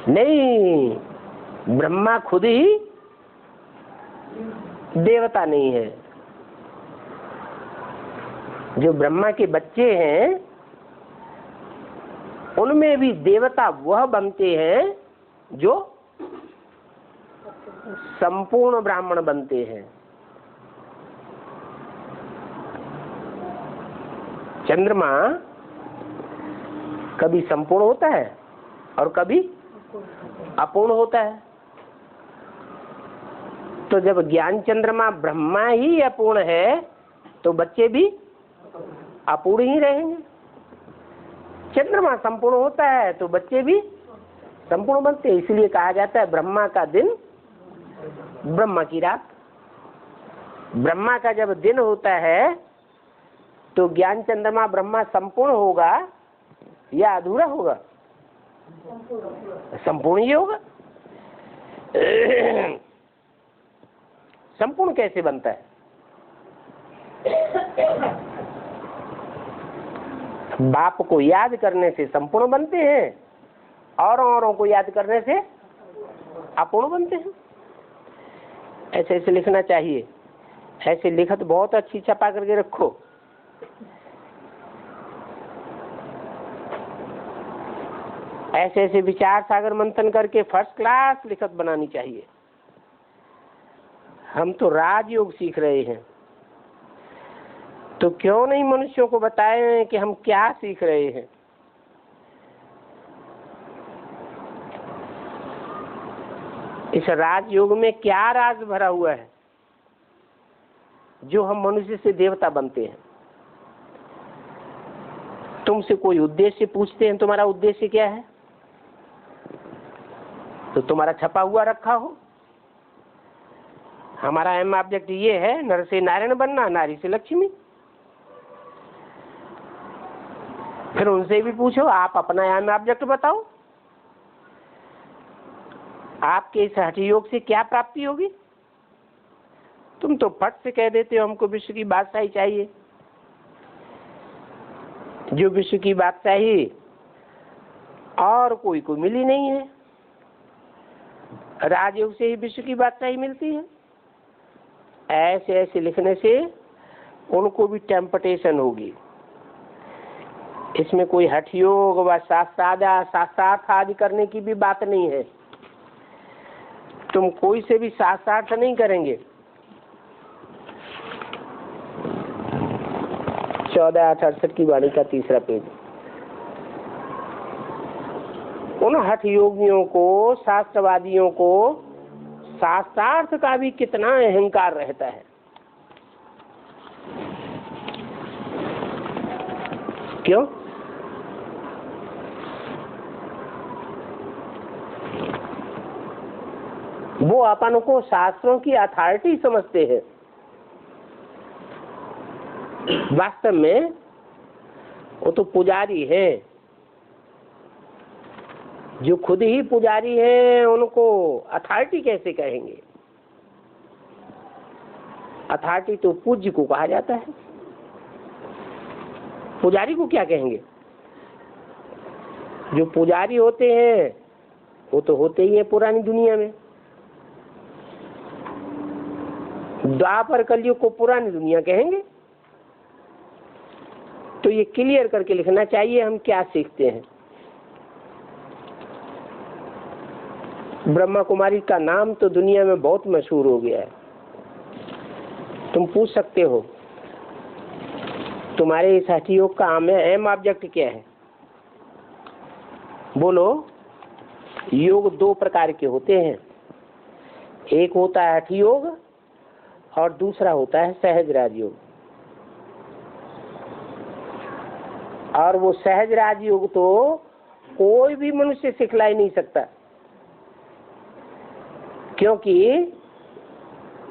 नहीं, ब्रह्मा खुद ही देवता नहीं है। जो ब्रह्मा के बच्चे हैं उनमें भी देवता वह बनते हैं जो संपूर्ण ब्राह्मण बनते हैं। चंद्रमा कभी संपूर्ण होता है और कभी अपूर्ण होता है। तो जब ज्ञान चंद्रमा ब्रह्मा ही अपूर्ण है तो बच्चे भी अपूर्ण ही रहेंगे। चंद्रमा संपूर्ण होता है तो बच्चे भी संपूर्ण बनते हैं। इसलिए कहा जाता है ब्रह्मा का दिन, ब्रह्मा की रात। ब्रह्मा का जब दिन होता है तो ज्ञान चंद्रमा ब्रह्मा संपूर्ण होगा या अधूरा होगा? संपूर्ण ही होगा। संपूर्ण कैसे बनता है? बाप को याद करने से संपूर्ण बनते हैं और औरों को याद करने से अपूर्ण बनते हैं। ऐसे ऐसे लिखना चाहिए। ऐसे लिखत बहुत अच्छी छपा करके रखो। ऐसे ऐसे विचार सागर मंथन करके फर्स्ट क्लास लिखत बनानी चाहिए। हम तो राजयोग सीख रहे हैं, तो क्यों नहीं मनुष्यों को बताएं कि हम क्या सीख रहे हैं। इस राजयोग में क्या राज भरा हुआ है जो हम मनुष्य से देवता बनते हैं। तुमसे कोई उद्देश्य पूछते हैं, तुम्हारा उद्देश्य क्या है, तो तुम्हारा छपा हुआ रखा हो। हमारा एम ऑब्जेक्ट ये है, नर से नारायण बनना, नारी से लक्ष्मी। फिर उनसे भी पूछो, आप अपना एम ऑब्जेक्ट बताओ, आपके इस हठ योग से क्या प्राप्ति होगी। तुम तो फट से कह देते हो हमको विश्व की बादशाही चाहिए। जो विश्व की बादशाही और कोई को मिली नहीं है, राजयोग से ही विश्व की बादशाही मिलती है। ऐसे ऐसे लिखने से उनको भी टेम्पटेशन होगी। इसमें कोई हठ योग व शास्त्रार्थ आदि करने की भी बात नहीं है। तुम कोई से भी शास्त्रार्थ नहीं करेंगे। 1468 की वाणी का 3रा पेज। उन हठ योगियों को, शास्त्रवादियों को शास्त्रार्थ का भी कितना अहंकार रहता है। क्यों? वो अपन को शास्त्रों की अथॉरिटी समझते हैं। वास्तव में वो तो पुजारी है। जो खुद ही पुजारी है उनको अथॉरिटी कैसे कहेंगे? अथॉरिटी तो पूज्य को कहा जाता है, पुजारी को क्या कहेंगे? जो पुजारी होते हैं वो तो होते ही है पुरानी दुनिया में। द्वापर कलयुग को पुरानी दुनिया कहेंगे। तो ये क्लियर करके लिखना चाहिए हम क्या सीखते हैं। ब्रह्मा कुमारी का नाम तो दुनिया में बहुत मशहूर हो गया है। तुम पूछ सकते हो तुम्हारे इस हठ योग का एम ऑब्जेक्ट क्या है? बोलो। योग 2 प्रकार के होते हैं। एक होता है हठ योग और दूसरा होता है सहज राजयोग। और वो सहज राजयोग तो कोई भी मनुष्य सिखला ही नहीं सकता, क्योंकि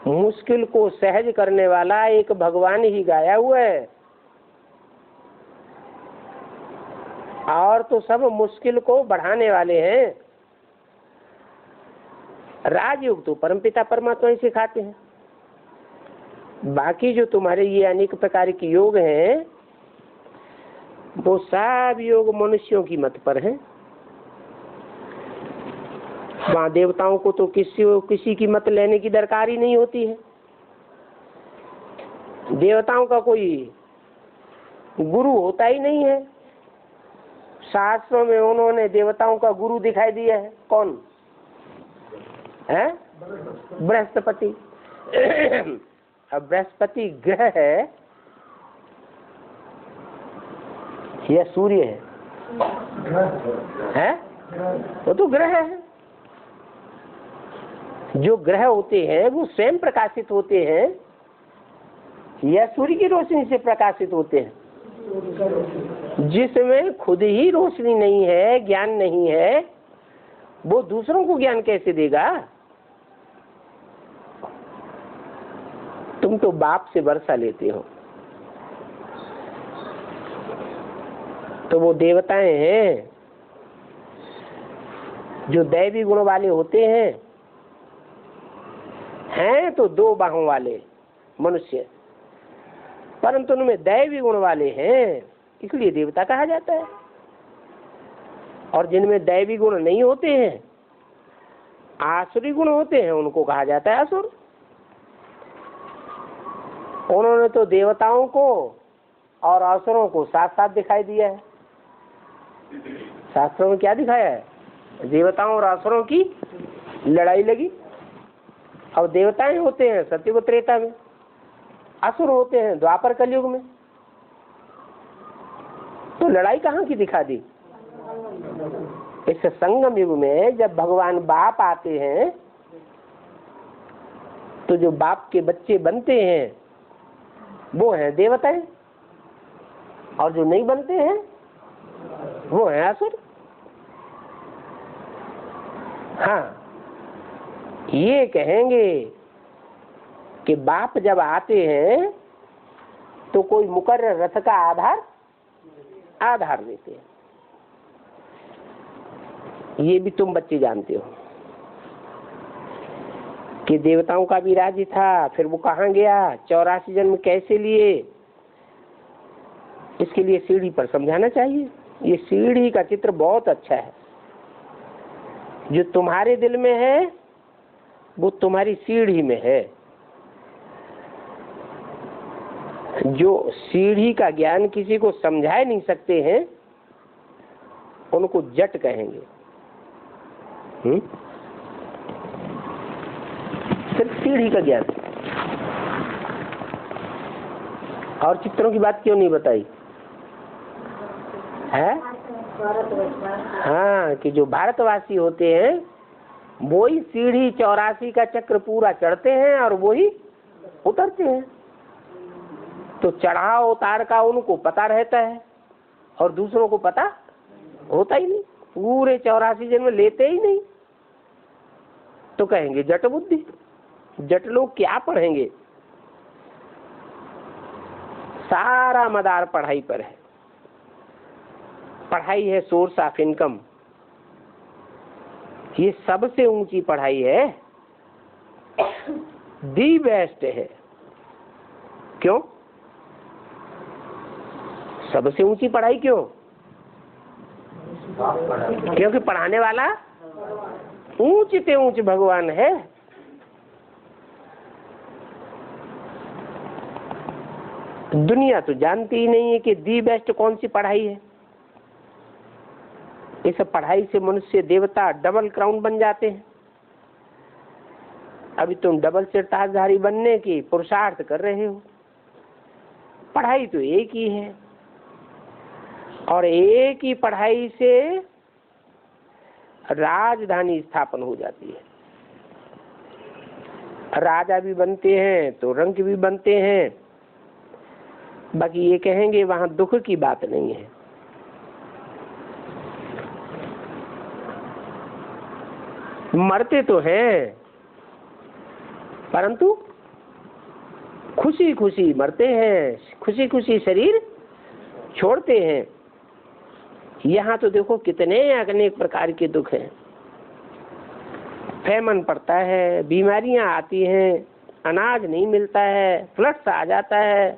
मुश्किल को सहज करने वाला एक भगवान ही गाया हुआ है। और तो सब मुश्किल को बढ़ाने वाले हैं। राजयोग तो परमपिता परमात्मा ही सिखाते हैं। बाकी जो तुम्हारे ये अनेक प्रकार के योग हैं वो सब योग मनुष्यों की मत पर है। वहाँ देवताओं को तो किसी की मत लेने की दरकार ही नहीं होती है। देवताओं का कोई गुरु होता ही नहीं है। शास्त्रों में उन्होंने देवताओं का गुरु दिखाई दिया है। कौन है? बृहस्पति। अब बृहस्पति ग्रह है या सूर्य है? वो तो ग्रह है। जो ग्रह होते हैं वो स्वयं प्रकाशित होते हैं या सूर्य की रोशनी से प्रकाशित होते हैं? जिसमें खुद ही रोशनी नहीं है, ज्ञान नहीं है, वो दूसरों को ज्ञान कैसे देगा? तुम तो बाप से वर्षा लेते हो, तो वो देवताएं हैं जो दैवी गुण वाले होते हैं तो दो बाहों वाले मनुष्य, परंतु उनमें दैवी गुण वाले हैं इसलिए देवता कहा जाता है। और जिनमें दैवी गुण नहीं होते हैं, आसुरी गुण होते हैं, उनको कहा जाता है असुर। उन्होंने तो देवताओं को और असुरों को साथ साथ दिखाई दिया है। शास्त्रों में क्या दिखाया है? देवताओं और असुरों की लड़ाई लगी। अब देवताएं होते हैं सत्ययुग त्रेता में, असुर होते हैं द्वापर कलयुग में, तो लड़ाई कहाँ की दिखा दी? इस संगम युग में जब भगवान बाप आते हैं तो जो बाप के बच्चे बनते हैं वो हैं देवताएं, और जो नहीं बनते हैं वो हैं असुर। हाँ, ये कहेंगे कि बाप जब आते हैं तो कोई मुकर्रर रथ का आधार देते हैं। ये भी तुम बच्चे जानते हो कि देवताओं का भी राज्य था, फिर वो कहाँ गया, 84 जन्म कैसे लिए, इसके लिए सीढ़ी पर समझाना चाहिए। ये सीढ़ी का चित्र बहुत अच्छा है। जो तुम्हारे दिल में है वो तुम्हारी सीढ़ी में है। जो सीढ़ी का ज्ञान किसी को समझा नहीं सकते हैं उनको जट कहेंगे। सिर्फ सीढ़ी का ज्ञान। और चित्रों की बात क्यों नहीं बताई है? हाँ, कि जो भारतवासी होते हैं वही सीढ़ी 84 का चक्र पूरा चढ़ते हैं और वही उतरते हैं। तो चढ़ाव उतार का उनको पता रहता है और दूसरों को पता होता ही नहीं, पूरे 84 जन्म लेते ही नहीं। तो कहेंगे जट बुद्धि। जट लोग क्या पढ़ेंगे? सारा मदार पढ़ाई पर है। पढ़ाई है सोर्स ऑफ इनकम। ये सबसे ऊंची पढ़ाई है, दी बेस्ट है। क्यों सबसे ऊंची पढ़ाई? क्यों? क्योंकि पढ़ाने वाला ऊंच से ऊंच भगवान है। दुनिया तो जानती ही नहीं है कि दी बेस्ट कौन सी पढ़ाई है। इस पढ़ाई से मनुष्य देवता डबल क्राउन बन जाते हैं। अभी तुम डबल सिरताजधारी बनने की पुरुषार्थ कर रहे हो। पढ़ाई तो एक ही है और एक ही पढ़ाई से राजधानी स्थापन हो जाती है। राजा भी बनते हैं तो रंक भी बनते हैं। बाकी ये कहेंगे वहां दुख की बात नहीं है। मरते तो हैं परंतु खुशी खुशी मरते हैं, खुशी खुशी शरीर छोड़ते हैं। यहाँ तो देखो कितने अनेक प्रकार के दुख हैं। फैमन पड़ता है, बीमारियां आती हैं, अनाज नहीं मिलता है, फ्लड्स आ जाता है,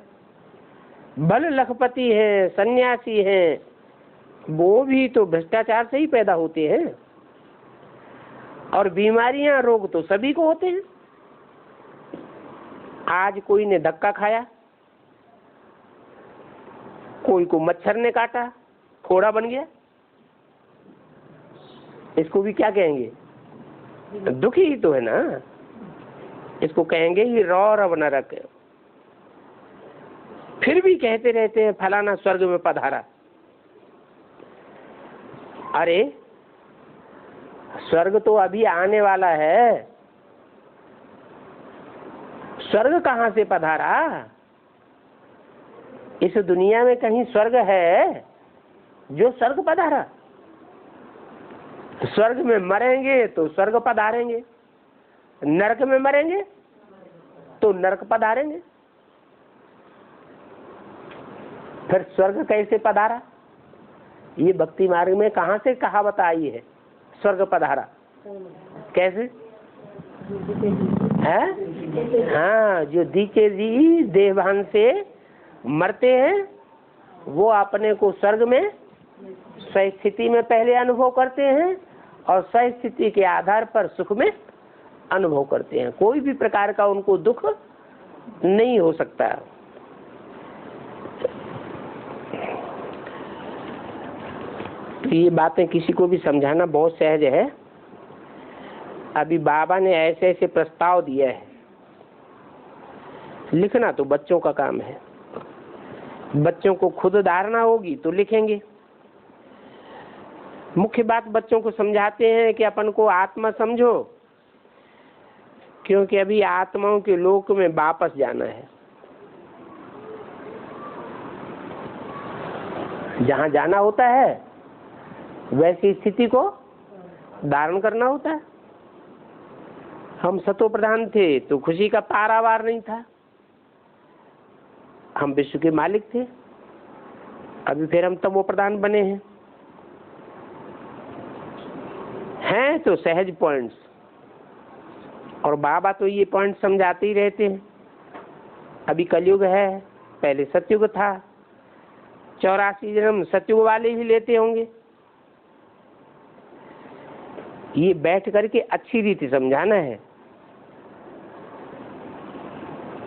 बल लखपति है, सन्यासी हैं, वो भी तो भ्रष्टाचार से ही पैदा होते हैं। और बीमारियां रोग तो सभी को होते हैं। आज कोई ने धक्का खाया, कोई को मच्छर ने काटा, फोड़ा बन गया, इसको भी क्या कहेंगे? दुखी ही तो है ना। इसको कहेंगे ये रौरव नरक। फिर भी कहते रहते हैं फलाना स्वर्ग में पधारा। अरे स्वर्ग तो अभी आने वाला है। स्वर्ग कहाँ से पधारा? इस दुनिया में कहीं स्वर्ग है जो स्वर्ग पधारा? स्वर्ग में मरेंगे तो स्वर्ग पधारेंगे, नरक में मरेंगे तो नरक पधारेंगे। फिर स्वर्ग कैसे पधारा? ये भक्ति मार्ग में कहाँ से कहावत आई है स्वर्ग पधारा? कैसे है? हाँ, जो दीचे जी देहभान से मरते हैं वो अपने को स्वर्ग में स्वस्थिति में पहले अनुभव करते हैं और स्वस्थिति के आधार पर सुख में अनुभव करते हैं। कोई भी प्रकार का उनको दुख नहीं हो सकता। तो ये बातें किसी को भी समझाना बहुत सहज है। अभी बाबा ने ऐसे ऐसे प्रस्ताव दिया है, लिखना तो बच्चों का काम है। बच्चों को खुद धारणा होगी तो लिखेंगे। मुख्य बात बच्चों को समझाते हैं कि अपन को आत्मा समझो, क्योंकि अभी आत्माओं के लोक में वापस जाना है। जहां जाना होता है वैसी स्थिति को धारण करना होता है। हम सतो प्रधान थे तो खुशी का पारावार नहीं था, हम विश्व के मालिक थे। अभी फिर हम तमो प्रधान बने हैं तो सहज पॉइंट्स, और बाबा तो ये पॉइंट समझाते ही रहते हैं। अभी कलयुग है, पहले सतयुग था, 84 जन्म सतयुग वाले ही लेते होंगे। ये बैठ करके अच्छी रीति समझाना है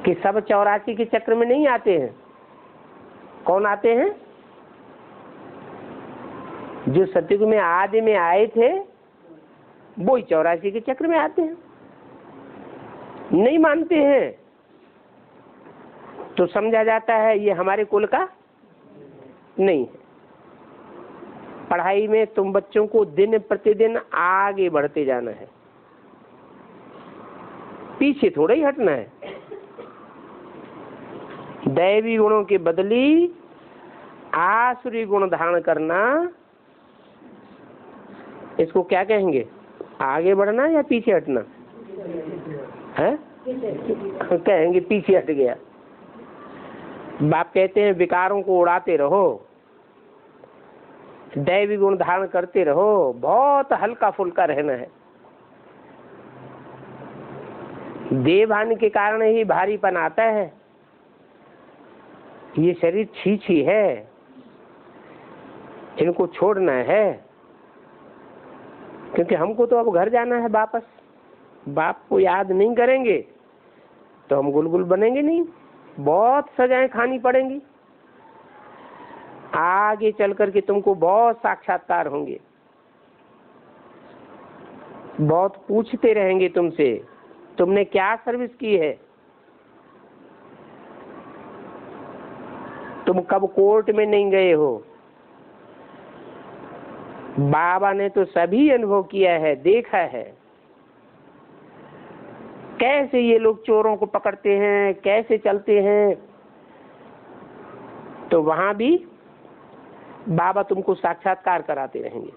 कि सब 84 के चक्र में नहीं आते हैं। कौन आते हैं? जो सतयुग में आदि में आए थे वो ही 84 के चक्र में आते हैं। नहीं मानते हैं तो समझा जाता है ये हमारे कुल का नहीं है। पढ़ाई में तुम बच्चों को दिन प्रतिदिन आगे बढ़ते जाना है, पीछे थोड़ा ही हटना है। दैवी गुणों के बदली आसुरी गुण धारण करना, इसको क्या कहेंगे? आगे बढ़ना या पीछे हटना है? कहेंगे पीछे हट गया। बाप कहते हैं विकारों को उड़ाते रहो, दैवी गुण धारण करते रहो, बहुत हल्का फुल्का रहना है। देवभान के कारण ही भारीपन आता है। ये शरीर छी है, इनको छोड़ना है, क्योंकि हमको तो अब घर जाना है वापस। बाप को याद नहीं करेंगे तो हम गुलगुल बनेंगे नहीं, बहुत सजाएं खानी पड़ेंगी। आगे चल करके तुमको बहुत साक्षात्कार होंगे, बहुत पूछते रहेंगे तुमसे तुमने क्या सर्विस की है, तुम कब कोर्ट में नहीं गए हो। बाबा ने तो सभी अनुभव किया है, देखा है कैसे ये लोग चोरों को पकड़ते हैं, कैसे चलते हैं। तो वहां भी बाबा तुमको साक्षात्कार कराते रहेंगे।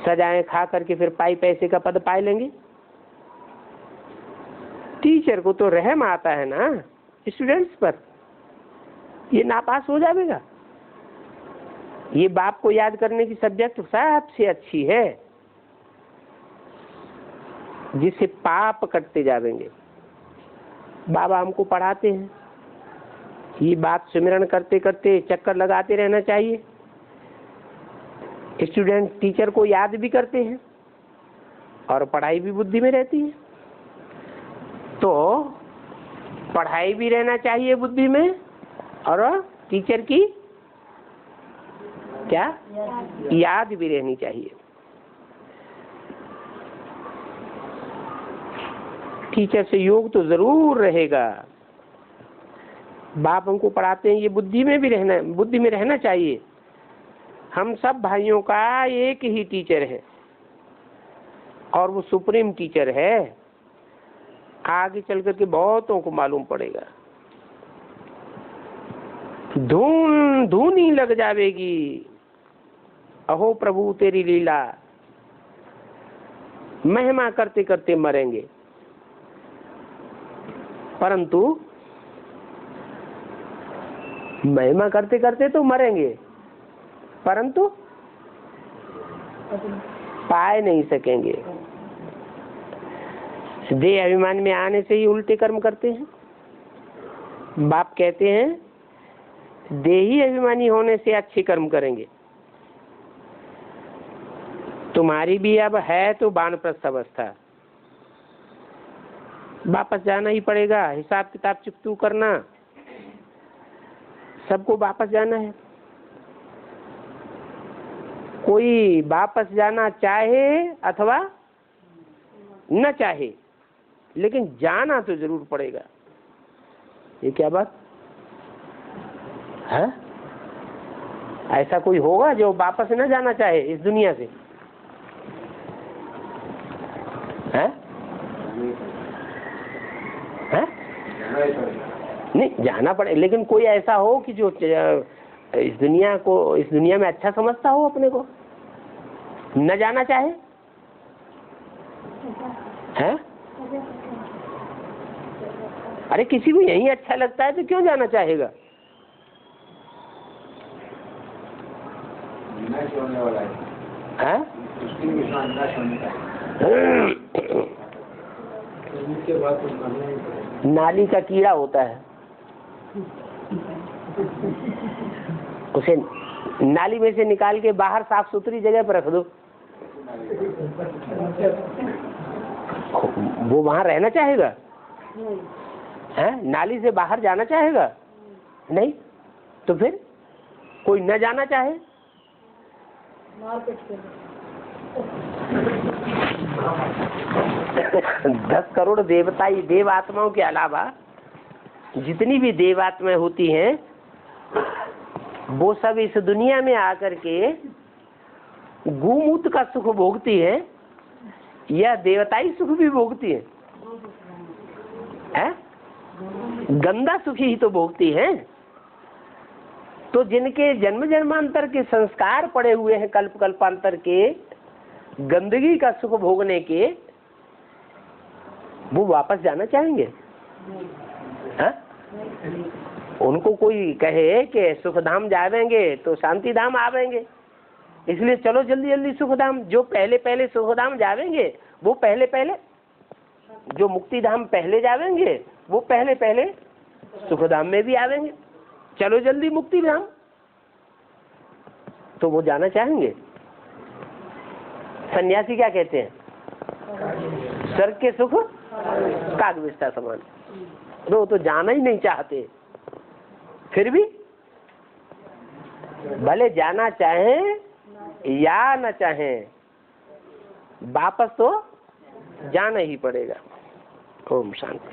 सजाएं खा करके फिर पाई पैसे का पद पाए लेंगे। टीचर को तो रहम आता है ना स्टूडेंट्स पर, ये नापास हो जाएगा। ये बाप को याद करने की सब्जेक्ट सबसे अच्छी है, जिससे पाप कटते जाएंगे। बाबा हमको पढ़ाते हैं, ये बात सुमिरन करते करते चक्कर लगाते रहना चाहिए। स्टूडेंट टीचर को याद भी करते हैं और पढ़ाई भी बुद्धि में रहती है। तो पढ़ाई भी रहना चाहिए बुद्धि में और टीचर की क्या याद भी रहनी चाहिए। टीचर से योग तो जरूर रहेगा। बाप हमको पढ़ाते हैं, ये बुद्धि में भी रहना, बुद्धि में रहना चाहिए। हम सब भाइयों का एक ही टीचर है और वो सुप्रीम टीचर है। आगे चल करके बहुतों को मालूम पड़ेगा, धून धूनी लग जाएगी। अहो प्रभु तेरी लीला, महिमा करते करते मरेंगे। परंतु महिमा करते करते तो मरेंगे, परंतु पाए नहीं सकेंगे। देह अभिमान में आने से ही उल्टे कर्म करते हैं। बाप कहते हैं देही अभिमानी होने से अच्छे कर्म करेंगे। तुम्हारी भी अब है तो वानप्रस्थ अवस्था, वापस जाना ही पड़ेगा, हिसाब किताब चुकतू करना, सबको वापस जाना है। कोई वापस जाना चाहे अथवा न चाहे, लेकिन जाना तो जरूर पड़ेगा। ये क्या बात है? ऐसा कोई होगा जो वापस न जाना चाहे इस दुनिया से? है? है? नहीं, जाना पड़े, लेकिन कोई ऐसा हो कि जो इस दुनिया में अच्छा समझता हो, अपने को न जाना चाहे। है? अरे किसी को यही अच्छा लगता है तो क्यों जाना चाहेगा? है? नाली का कीड़ा होता है, उसे नाली में से निकाल के बाहर साफ सुथरी जगह पर रख दो, वो वहां रहना चाहेगा? है? नाली से बाहर जाना चाहेगा? नहीं। तो फिर कोई न जाना चाहे? 10 करोड़ देव आत्माओं के अलावा जितनी भी देव आत्माएं होती हैं, वो सब इस दुनिया में आकर के गोमूत्र का सुख भोगती है या देवताई सुख भी भोगती है? गंदा सुख ही तो भोगती है। तो जिनके जन्म जन्मांतर के संस्कार पड़े हुए हैं, कल्प कल्पांतर के गंदगी का सुख भोगने के, वो वापस जाना चाहेंगे? हाँ? उनको कोई कहे कि सुखधाम जावेंगे तो शांति धाम आवेंगे, इसलिए चलो जल्दी जल्दी सुखधाम। जो पहले पहले सुखधाम जावेंगे वो पहले पहले, जो मुक्ति धाम पहले जावेंगे वो पहले पहले सुखधाम में भी आवेंगे। चलो जल्दी मुक्ति धाम, तो वो जाना चाहेंगे। सन्यासी क्या कहते हैं? स्वर्ग के सुख कागविष्ठा समान। तो जाना ही नहीं चाहते, फिर भी भले जाना चाहें या न चाहें, वापस तो जाना ही पड़ेगा। ओम शांति।